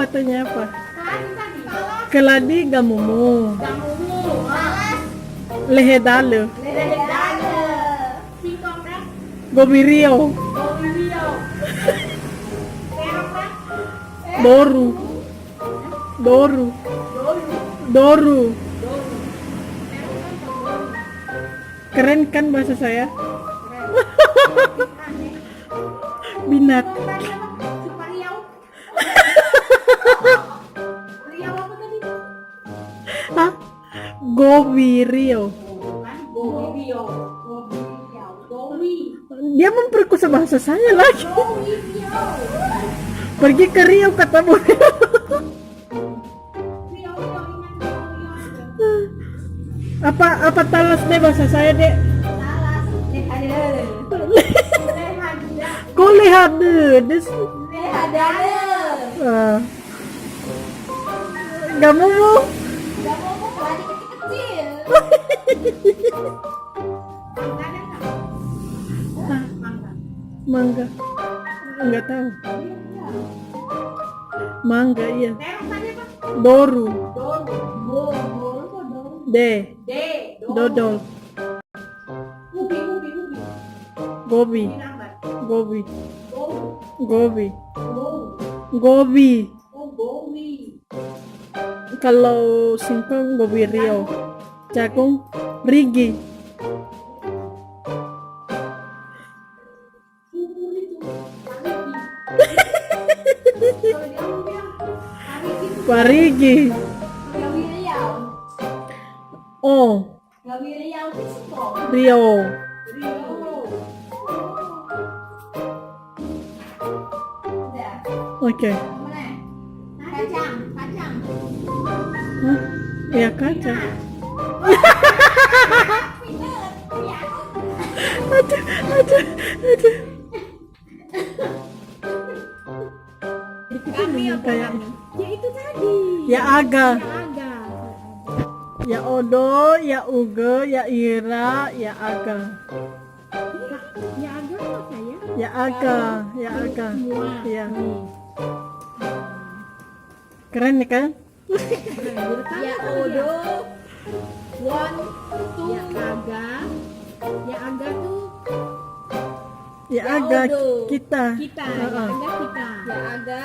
apa tanya apa? Keladi gamumu. Lehedale. Gobirio. Doru. Doru. Doru. Keren kan bahasa saya? Binat. Hah? Gobirio. Dia memperkosa bahasa saya lagi. Pergi ke Riau kata Bu. Apa talas deh bahasa saya dek? Kok lehade? Gak mau. Mangga. Enggak tahu. Mangga iya. Doru. Dodol. Gobi. Kalau singkong gobi Riau. Jagung Rigi. Parigi. Oh. Riau. Oke. Kacang. Hah? Ya kacang. Aduh. Kami Kayak ya itu tadi. ya aga. Ya odo, ya uge, ya ira, ya aga. Ya aga apa ya? Ya aga. Semua. Ya. Keren nih kan? Ya odo. One, two. Ya aga tuh Ya Ya aga odo. kita. kita. Heeh. Ya aga kita. Ya aga.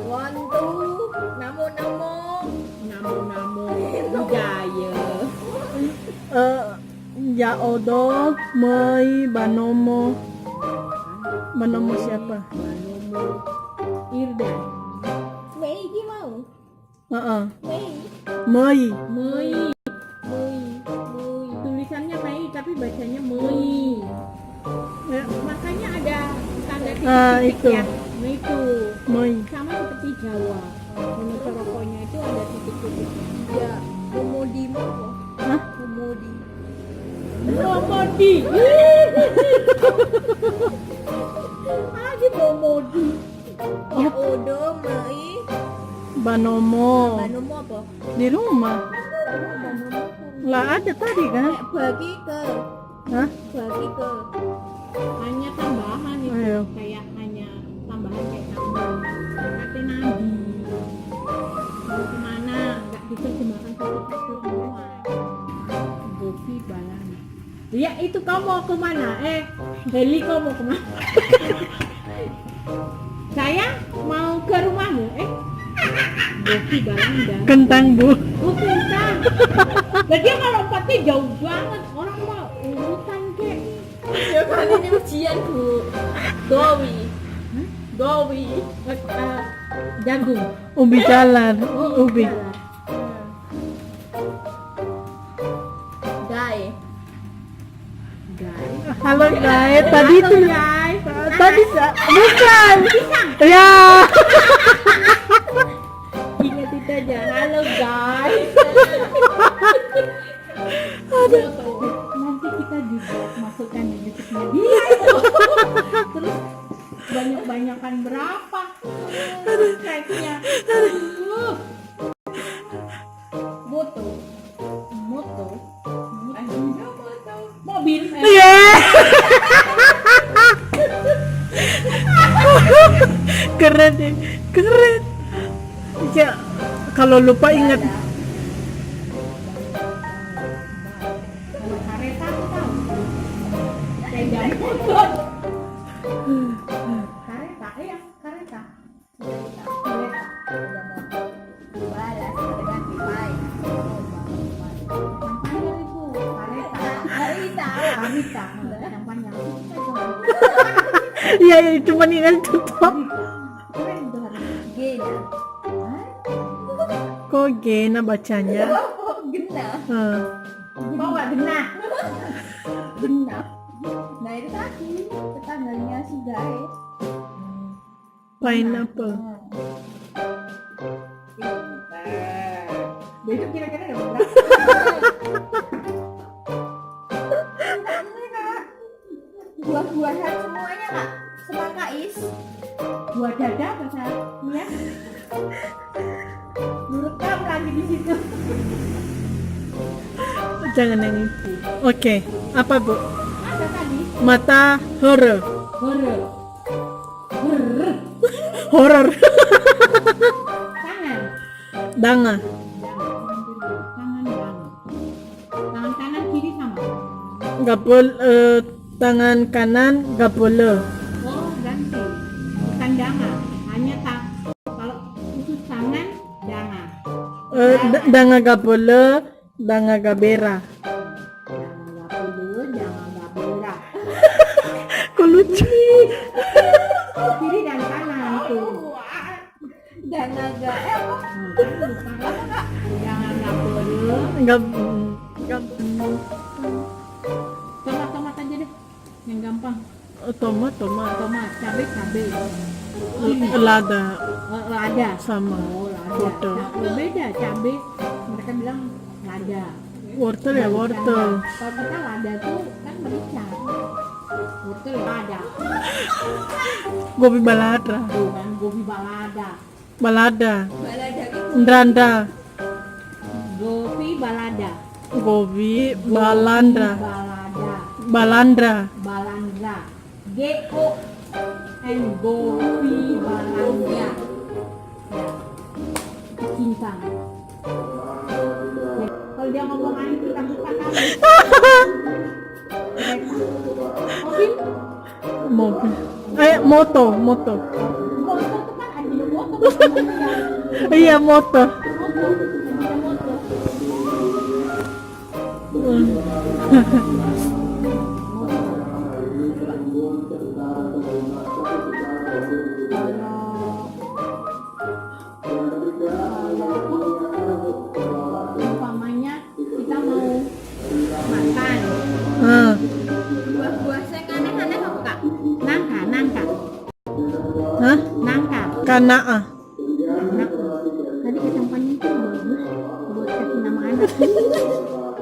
One, two. Namo. Budaya. Ya odo, mei, banomo. Banomo siapa? Manomo. Irdan. Mei gimana? Mei. Mei. Tulisannya Mei tapi bacanya Mei. Ya. Makanya ada tanda titik Itu. ya. Nah itu Mei. sama seperti Jawa. Menurut rokoknya itu ada titik-titik. Ya, Momodimo apa? Hah? Momodi. Lagi Momodi. Ya odo, Mei. Banomo. Banomo apa? Di rumah. Lah ada tadi kan? Bagi ke Hah? hanya tambahan itu. Ayo. Kayak hanya tambahan kayak kamu kata nabi mau kemana nggak diterjemahkan satu-satu semua. Bobi balang ya itu kau mau kemana Heli kau mau kemana? Saya mau ke rumahmu Bobi balang dan Kentang Bu. kentang. Nah dia kalau lompatnya jauh banget orang mau urutan kek. Ya kali ini ujian Bu. Gowi. Jagung. Ubi jalan. Ubi. Gai. Halo guys. Tadi itu. guys. Bukan. Ya. Ingat itu aja. Halo guys. Nanti kita juga masukkan di YouTube-nya dia itu. Terus banyak-banyakan berapa like-nya. Moto. Mobil. Yeah. Keren deh. Keren. Kalau lupa ingat. Kalau kareta aku tahu. Sepeda motor. Kareta, iya kareta. Kereta. Balas dengan pipai. Yang panjang itu kareta. Karita. Karita. Yang panjang. Iya, ya, cuma ingat itu toh. Keren itu hari. Gena. Kok Gena bacanya? Gena. Hah. Bawa genah. Gena. Nah itu tadi tetangganya si guys. Pineapple. Besok kira-kira ada berapa? Buah-buahan semuanya kak. Semangka is. Buah dada bahasa ya. Menurut kamu lagi di situ. Jangan yang itu. Oke, apa Bu? Ada tadi. Mata horor. Horor. Horor. Horor. Tangan. Danga. Tangan dang. Tangan kanan kiri sama. Tangan kanan gak boleh. Oh ganti. Bukan danga. Hanya tak. Kalau khusus tangan danga. Danga gak boleh, danga gak bera. Danga gak boleh, danga gak berak. Kok lucu? Kiri dan kanan tuh. Dan naga. Jangan nggak boleh. Gak. Tomat aja deh, yang gampang. Tomat. Tomat, cabai. Lada Lada. sama. Oh lada. Wortel. Nah, beda cabai. Mereka bilang lada. Wortel ya wortel. Kalau kita lada tuh kan merica. Wortel lada. Gobi balada. Tuh kan gobi balada. Balada. Balada itu. Ndranda. Gobi balada. Gobi balandra. Balada. Balandra. G-O-N Gobi balandra. Ya. Cincang. Kalau dia ngomong aneh kita buka kali. Mobil. Moto. Motor itu kan ada motor. Iya, moto. Umpamanya kita mau makan. Buah-buah yang aneh-aneh apa kak? Nangka. Hah? Nangka. Kanaa. Tadi kacang panjang itu bagus buat kasih nama anak.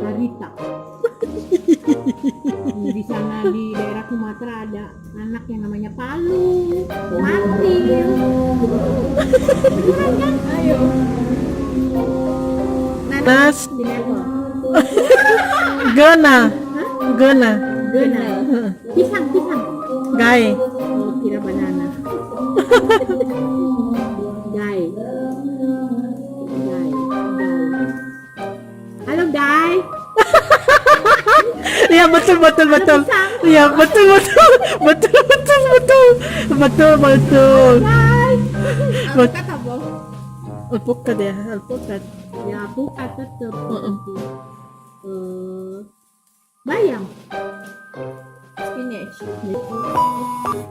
Harita. Di sana di daerah Sumatera ada anak yang namanya Palu. Mati. Beneran kan? Ayo. Nas. Di network. Gena. Gena. Heeh. Pisang. Gai. Oh, kira banana. Dai. Halo Dai. Iya, betul. Iya, betul. Dai. Alpukat Kata boh. Alpukat ya, alpukat. Ya bukan tetep. Heeh. Bayam. Spinach.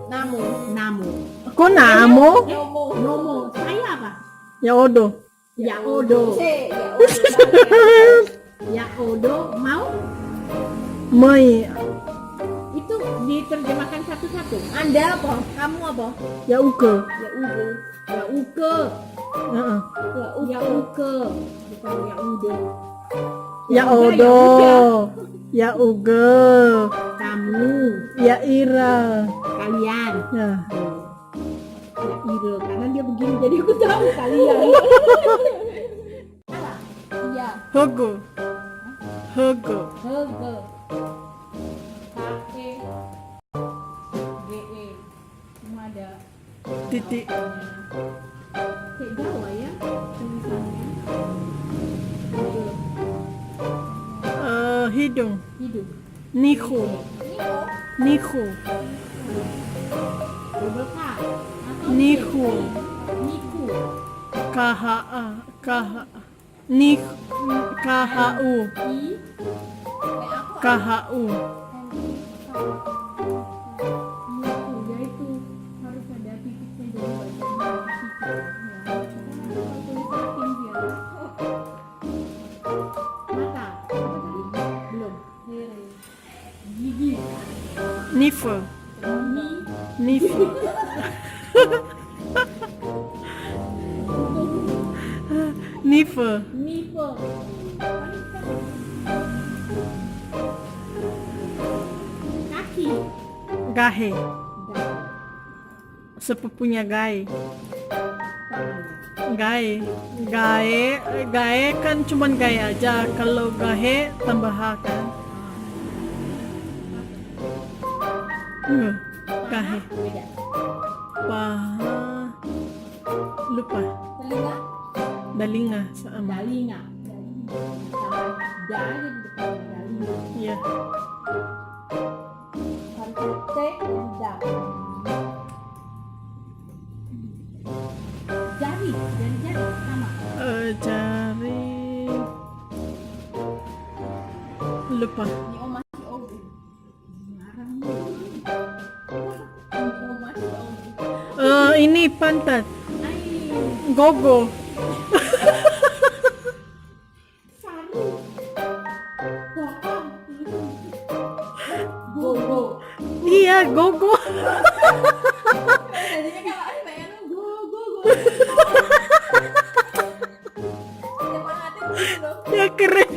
Namu. Namu. Kok namo? Nomo. Saya apa? Ya odo. Ya Odo. C. Ya udah. Ya Odo. Mau? Mai. Itu diterjemahkan satu-satu. Anda apa? Kamu apa? Ya uke. Ya udah. Ya Uke. Heeh. Ya Uke. Bukan ya Udo. Ya odo. Ya uge. Kamu. Ya ira. Kalian. Ya. Ya Iro. Karena dia begini jadi aku tahu kalian. Iya. Hogo. Hege. K-E. G-E. Semua ada. Titik. Kayak Jawa ya tulisannya. Niku. Niku. Double K atau Niku. Niku. KHA. KH. Nik. KHU. I KHU. Niku, yaitu harus ada titiknya jadi bacanya titik ya. Kalau tulisan tinggi ya. Mata, apa tadi? Belum. Gigi. Nifu. Ni. Nifu. Nifu. Nipe. Kaki. Gahe. Sepupunya Gae. Gae. Gae. Gae kan cuman Gae aja. Kalau Gahe tambah H kan. Gahe. Beda. Paha. Lupa. Telinga. Dalinga sama. Dalinga. Tambah da di depan dalinga. Iya. Harusnya T dan da. Jari, jari sama. Jari. Lupa. Ini om masih om. Ngarang. Ini om masih om. Ini pantat. Ai, Gogo. saru. Bokong. Gogo. Iya, gogo. Jadinya kalau ada pengen Gogo. semangatin gitu loh. Ya keren.